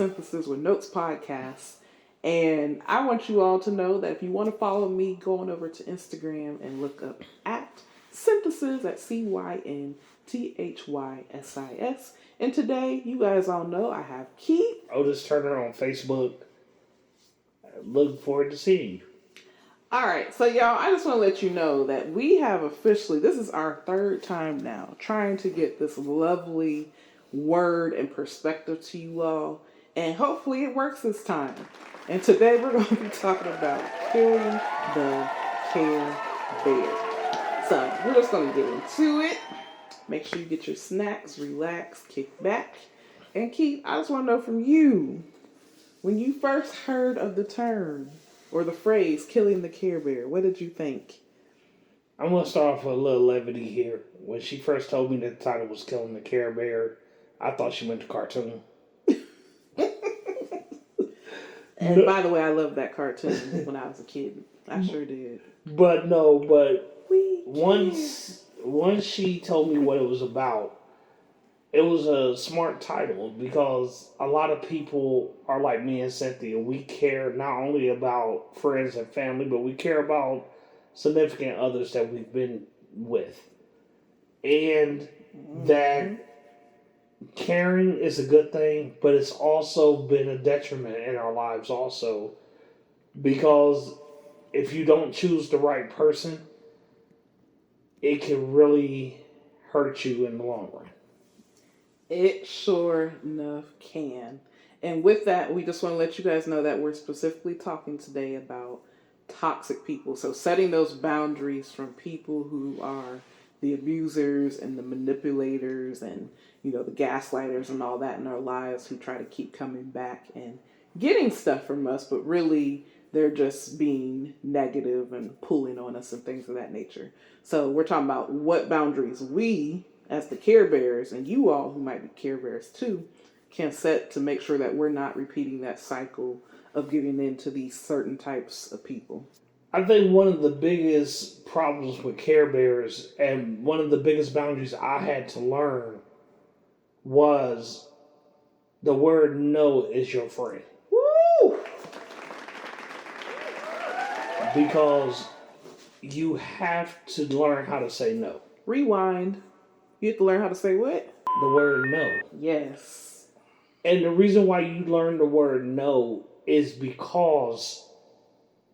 Cynthysis with Notes podcast. And I want you all to know that if you want to follow me, go on over to Instagram and look up at Cynthysis at CYNTHYSIS. And today, you guys all know I have Keith. Otis Turner on Facebook. Look forward to seeing you. All right, so y'all, I just want to let you know that we have officially, this is our third time now, trying to get this lovely word and perspective to you all. And hopefully it works this time. And today we're going to be talking about Killing the Carebear. So we're just going to get into it. Make sure you get your snacks, relax, kick back. And Keith, I just want to know from you, when you first heard of the term or the phrase Killing the Carebear, what did you think? I'm going to start off with a little levity here. When she first told me that the title was Killing the Carebear, I thought she meant the cartoon. And by the way, I loved that cartoon when I was a kid. I sure did. But once she told me what it was about, it was a smart title because a lot of people are like me and Cynthia. We care not only about friends and family, but we care about significant others that we've been with. And that caring is a good thing, but it's also been a detriment in our lives also. Because if you don't choose the right person, it can really hurt you in the long run. It sure enough can. And with that, we just want to let you guys know that we're specifically talking today about toxic people. So setting those boundaries from people who are the abusers and the manipulators and, you know, the gaslighters and all that in our lives who try to keep coming back and getting stuff from us, but really they're just being negative and pulling on us and things of that nature. So we're talking about what boundaries we, as the Care Bears, and you all who might be Care Bears too, can set to make sure that we're not repeating that cycle of giving in to these certain types of people. I think one of the biggest problems with Care Bears and one of the biggest boundaries I had to learn was the word no is your friend. Woo! Because you have to learn how to say no. Rewind. You have to learn how to say what? The word no. Yes. And the reason why you learn the word no is because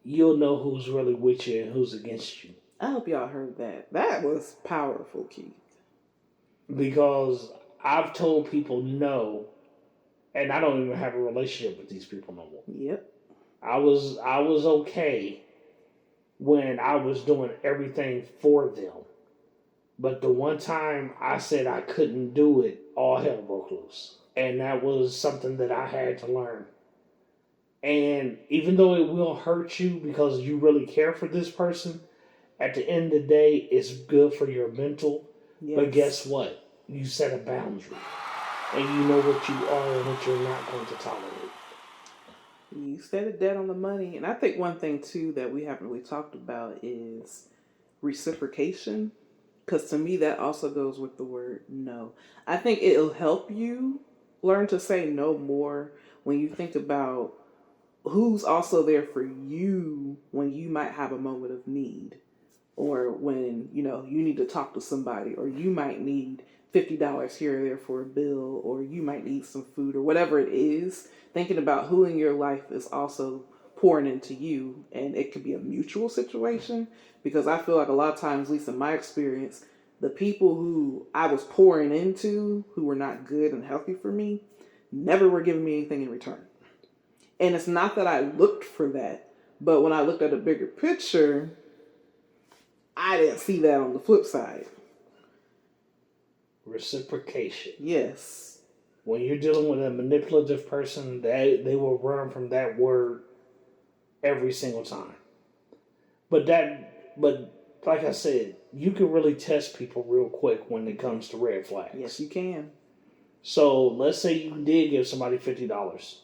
you'll know who's really with you and who's against you. I hope y'all heard that. That was powerful, Keith. Because I've told people no, and I don't even have a relationship with these people no more. Yep. I was okay when I was doing everything for them. But the one time I said I couldn't do it, all hell broke loose. And that was something that I had to learn. And even though it will hurt you because you really care for this person, at the end of the day, it's good for your mental. Yes. But guess what? You set a boundary. And you know what you are and what you're not going to tolerate. You set it dead on the money. And I think one thing, too, that we haven't really talked about is reciprocation. Because to me, that also goes with the word no. I think it'll help you learn to say no more when you think about who's also there for you when you might have a moment of need. Or when, you know, you need to talk to somebody. Or you might need $50 here or there for a bill. Or you might need some food or whatever it is. Thinking about who in your life is also pouring into you, and it could be a mutual situation, because I feel like a lot of times, at least in my experience, the people who I was pouring into, who were not good and healthy for me, never were giving me anything in return. And it's not that I looked for that, but when I looked at a bigger picture, I didn't see that on the flip side. Reciprocation. Yes. When you're dealing with a manipulative person, they will run from that word every single time. But like I said, you can really test people real quick when it comes to red flags. Yes, you can. So let's say you did give somebody $50.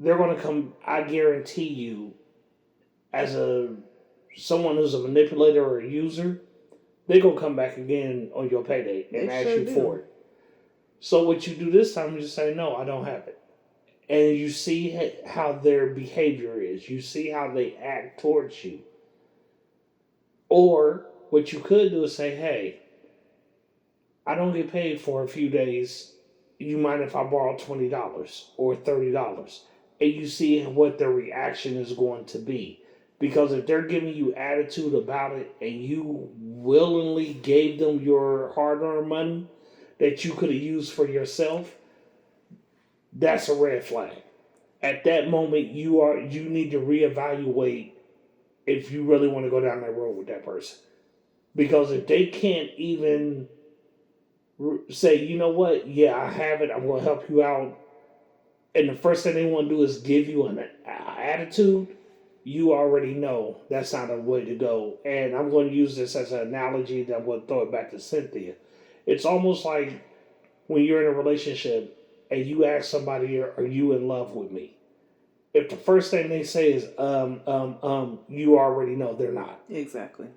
They're going to come, I guarantee you, as someone who's a manipulator or a user, they're going to come back again on your payday and ask you for it. So what you do this time is just say, no, I don't have it. and you see how their behavior is. You see how they act towards you. Or what you could do is say, hey, I don't get paid for a few days. You mind if I borrow $20 or $30? And you see what their reaction is going to be. Because if they're giving you attitude about it and you willingly gave them your hard-earned money that you could have used for yourself, that's a red flag. At that moment, you need to reevaluate if you really want to go down that road with that person. Because if they can't even say, you know what, yeah, I have it, I'm going to help you out, and the first thing they want to do is give you an attitude, you already know that's not a way to go. And I'm going to use this as an analogy that I'm going to throw it back to Cynthia. It's almost like when you're in a relationship and you ask somebody, are you in love with me? If the first thing they say is, you already know they're not. Exactly.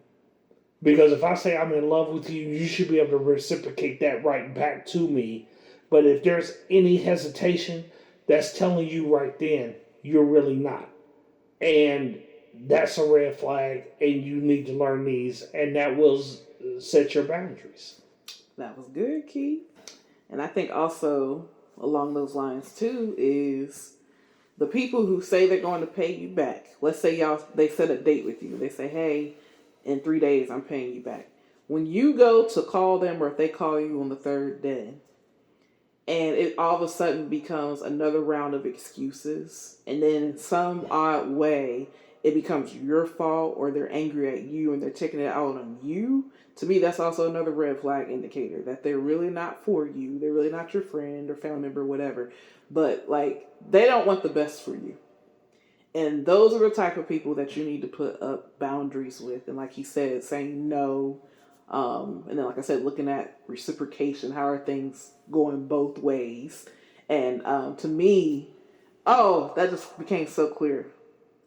Because if I say I'm in love with you, you should be able to reciprocate that right back to me. But if there's any hesitation, that's telling you right then, you're really not. And that's a red flag, and you need to learn these, and that will set your boundaries. That was good, Keith. And I think also along those lines too is the people who say they're going to pay you back. Let's say they set a date with you. They say, hey, in 3 days I'm paying you back. When you go to call them, or if they call you on the third day, and it all of a sudden becomes another round of excuses, and then in some odd way it becomes your fault, or they're angry at you and they're taking it out on you, to me that's also another red flag indicator that they're really not for you. They're really not your friend or family member, whatever. But like, they don't want the best for you. And those are the type of people that you need to put up boundaries with. And like he said, saying no. And then, like I said, looking at reciprocation. How are things going both ways? And to me, that just became so clear.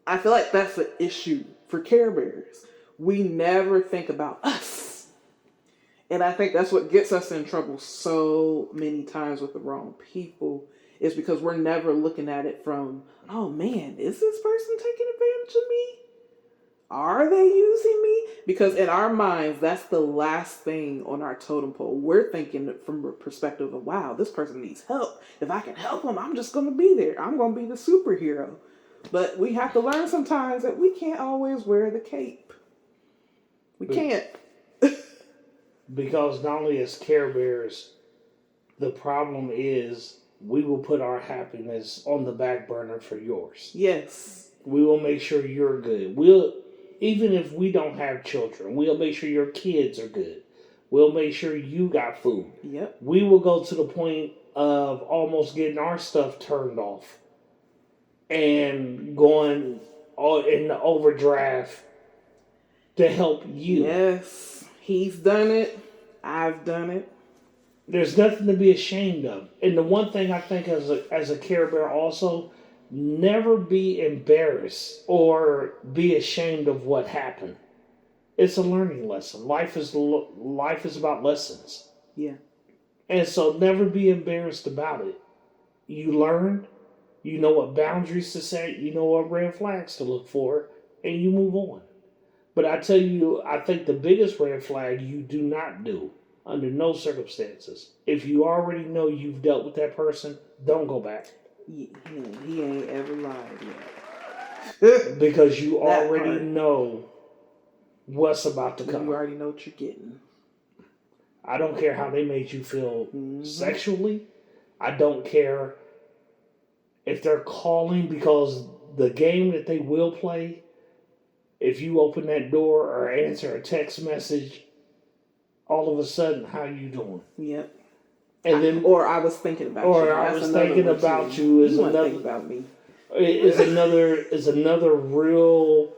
I feel like that's the issue for Care Bears. We never think about us. And I think that's what gets us in trouble so many times with the wrong people, is because we're never looking at it from, oh man, is this person taking advantage of me? Are they using me? Because in our minds, that's the last thing on our totem pole. We're thinking from a perspective of, wow, this person needs help. If I can help them, I'm just going to be there. I'm going to be the superhero. But we have to learn sometimes that we can't always wear the cape. We can't. Because not only as Care Bears, the problem is we will put our happiness on the back burner for yours. Yes. We will make sure you're good. Even if we don't have children, we'll make sure your kids are good. We'll make sure you got food. Yep. We will go to the point of almost getting our stuff turned off and going in the overdraft to help you. Yes. He's done it. I've done it. There's nothing to be ashamed of. And the one thing I think as a Care Bear also, never be embarrassed or be ashamed of what happened. It's a learning lesson. Life is about lessons. Yeah. And so never be embarrassed about it. You learn, you know what boundaries to set, you know what red flags to look for, and you move on. But I tell you, I think the biggest red flag you do not do, under no circumstances, if you already know you've dealt with that person, don't go back. He ain't ever lied yet. Because you already know what's about to come. You already know what you're getting. I don't care how they made you feel sexually. I don't care if they're calling, because the game that they will play, if you open that door or answer a text message, all of a sudden, how you doing? Yep. And then, or I was thinking about you. Or I was thinking about you. Is another think about me. Is another real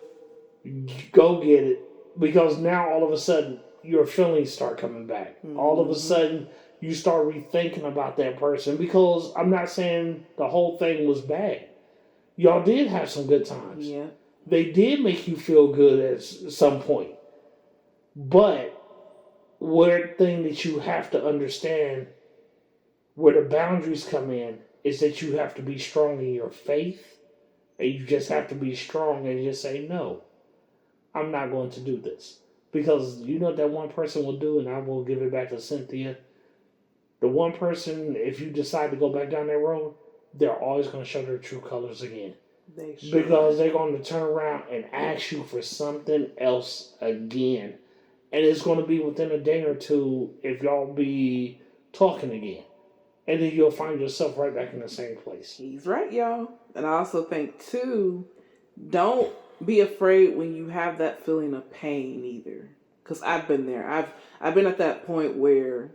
go get it, because now all of a sudden your feelings start coming back. Mm-hmm. All of a sudden you start rethinking about that person, because I'm not saying the whole thing was bad. Y'all did have some good times. Yeah. They did make you feel good at some point. But one thing that you have to understand, where the boundaries come in is that you have to be strong in your faith, and you just have to be strong and just say, no, I'm not going to do this. Because you know what that one person will do, and I will give it back to Cynthia. The one person, if you decide to go back down that road, they're always going to show their true colors again. Because they're going to turn around and ask you for something else again. And it's going to be within a day or two if y'all be talking again. And then you'll find yourself right back in the same place. He's right, y'all. And I also think, too, don't be afraid when you have that feeling of pain either. Because I've been there. I've been at that point where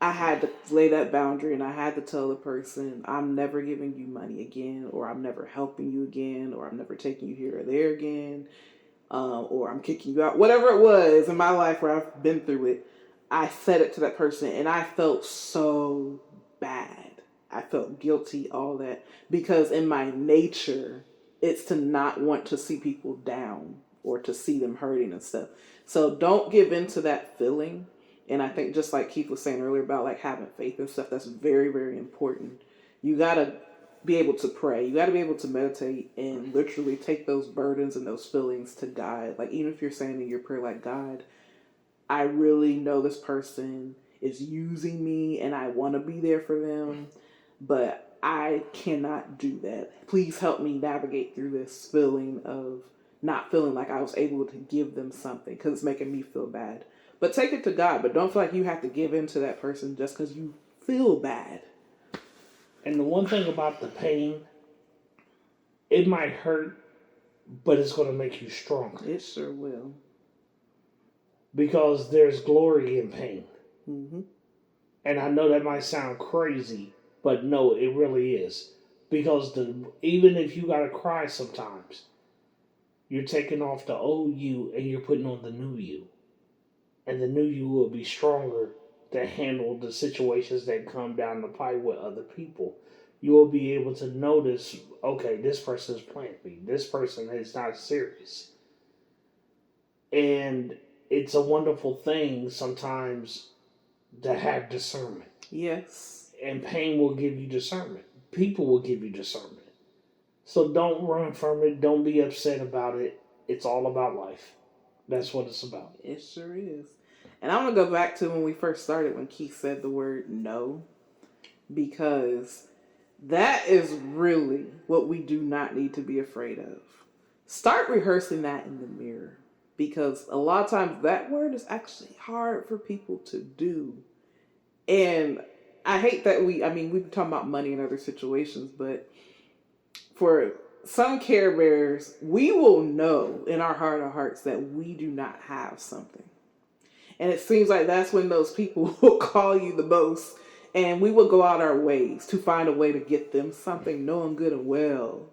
I had to lay that boundary and I had to tell the person, I'm never giving you money again, or I'm never helping you again, or I'm never taking you here or there again, or I'm kicking you out. Whatever it was in my life where I've been through it, I said it to that person and I felt so bad. I felt guilty, all that, because in my nature, it's to not want to see people down or to see them hurting and stuff. So don't give in to that feeling. And I think just like Keith was saying earlier about like having faith and stuff, that's very, very important. You got to be able to pray. You got to be able to meditate and literally take those burdens and those feelings to God. Like even if you're saying in your prayer, like, God, I really know this person is using me and I want to be there for them, but I cannot do that. Please help me navigate through this feeling of not feeling like I was able to give them something because it's making me feel bad. But take it to God, but don't feel like you have to give in to that person just because you feel bad. And the one thing about the pain, it might hurt, but it's going to make you stronger. It sure will. Because there's glory in pain. Mm-hmm. And I know that might sound crazy, but no, it really is. Because even if you got to cry sometimes, you're taking off the old you and you're putting on the new you. And the new you will be stronger to handle the situations that come down the pipe with other people. You will be able to notice, okay, this person is playing me. This person is not serious. And it's a wonderful thing sometimes to have discernment. Yes. And pain will give you discernment. People will give you discernment. So don't run from it. Don't be upset about it. It's all about life. That's what it's about. It sure is. And I'm going to go back to when we first started, when Keith said the word no, because that is really what we do not need to be afraid of. Start rehearsing that in the mirror, because a lot of times that word is actually hard for people to do. And I hate that we've been talking about money in other situations, but for some Care Bears, we will know in our heart of hearts that we do not have something. And it seems like that's when those people will call you the most, and we will go out our ways to find a way to get them something, knowing good and well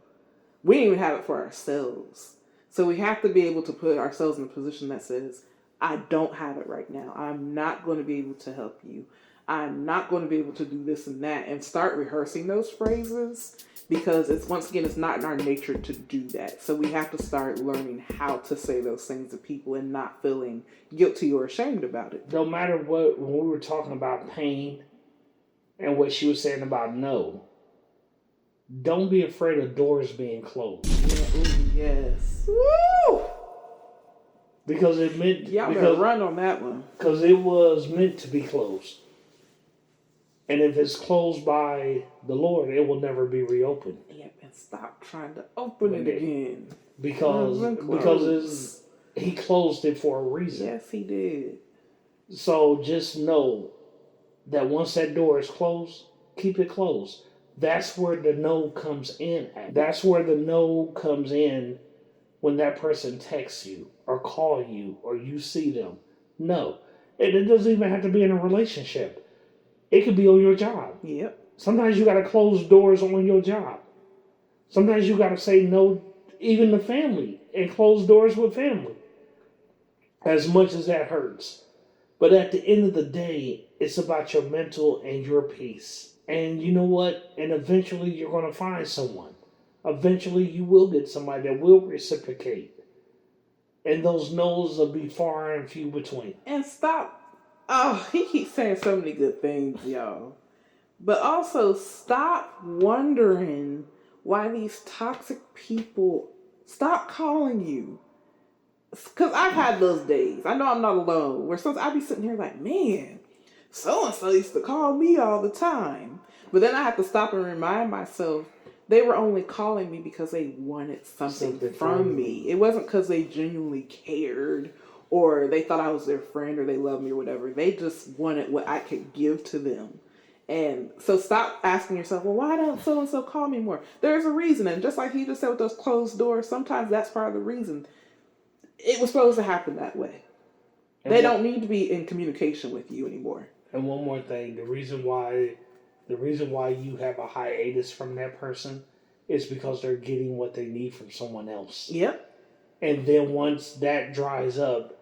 we didn't even have it for ourselves. So we have to be able to put ourselves in a position that says, I don't have it right now. I'm not going to be able to help you. I'm not going to be able to do this and that, and start rehearsing those phrases, because it's, once again, it's not in our nature to do that. So we have to start learning how to say those things to people and not feeling guilty or ashamed about it. No matter what, when we were talking about pain and what she was saying about no, don't be afraid of doors being closed. Yeah, ooh, yes. Woo! Because it meant... Y'all better run on that one. Because it was meant to be closed. And if it's closed by the Lord, it will never be reopened. Yep, and stop trying to open it again. Because he closed it for a reason. Yes, he did. So just know that once that door is closed, keep it closed. That's where the no comes in at. That's where the no comes in when that person texts you or call you or you see them. No. And it doesn't even have to be in a relationship. It could be on your job. Yep. Sometimes you got to close doors on your job. Sometimes you got to say no even to family and close doors with family. As much as that hurts. But at the end of the day, it's about your mental and your peace. And you know what? And eventually you're going to find someone. Eventually you will get somebody that will reciprocate. And those no's will be far and few between. And stop. Oh, he keeps saying so many good things, y'all. But also stop wondering why these toxic people stop calling you. Because I've had those days. I know I'm not alone. Where sometimes I'd be sitting here like, man, so and so used to call me all the time. But then I have to stop and remind myself they were only calling me because they wanted something from me. It wasn't because they genuinely cared or they thought I was their friend or they loved me or whatever. They just wanted what I could give to them. And so stop asking yourself, well, why don't so and so call me more? There's a reason. And just like he just said with those closed doors, sometimes that's part of the reason. It was supposed to happen that way. And they don't need to be in communication with you anymore. And one more thing, the reason why you have a hiatus from that person is because they're getting what they need from someone else. Yep. And then once that dries up,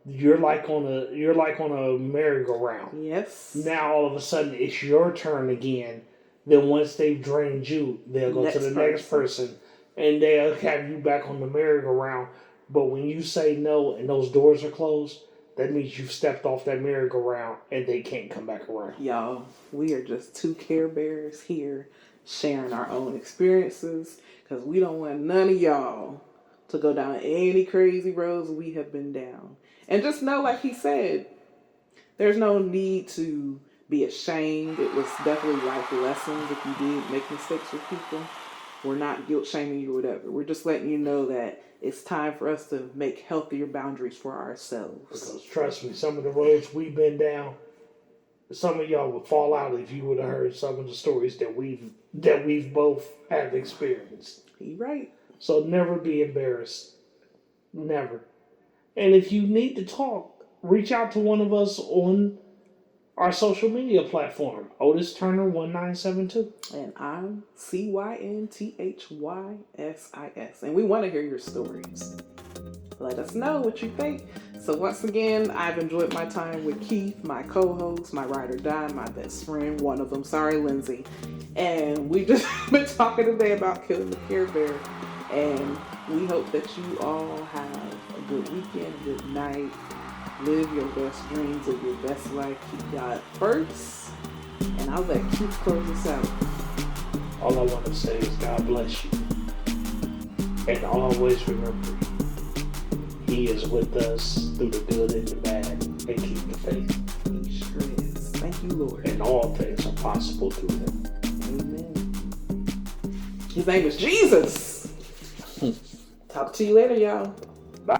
you're like on a merry-go-round. Yes. Now all of a sudden it's your turn again. Then once they've drained you, they'll go to the next person and they'll have you back on the merry-go-round. But when you say no and those doors are closed, that means you've stepped off that merry-go-round and they can't come back around. Y'all, we are just two Care Bears here sharing our own experiences because we don't want none of y'all to go down any crazy roads we have been down. And just know, like he said, there's no need to be ashamed. It was definitely life lessons if you did make mistakes with people. We're not guilt shaming you or whatever. We're just letting you know that it's time for us to make healthier boundaries for ourselves. Because trust me, some of the roads we've been down, some of y'all would fall out if you would have heard some of the stories that we've both have experienced. You're right. So never be embarrassed. Never. And if you need to talk, reach out to one of us on our social media platform, Otis Turner 1972. And I'm CYNTHYSIS. And we want to hear your stories. Let us know what you think. So once again, I've enjoyed my time with Keith, my co-host, my ride or die, my best friend, one of them. Sorry, Lindsay. And we've just been talking today about Killing the Carebear. And we hope that you all have a good weekend, good night. Live your best dreams, live your best life. Keep God first. And I'll let Keith close us out. All I want to say is God bless you. And always remember, He is with us through the good and the bad. And keep the faith. He sure is. Thank you, Lord. And all things are possible through Him. Amen. His name is Jesus. Talk to you later, y'all. Bye.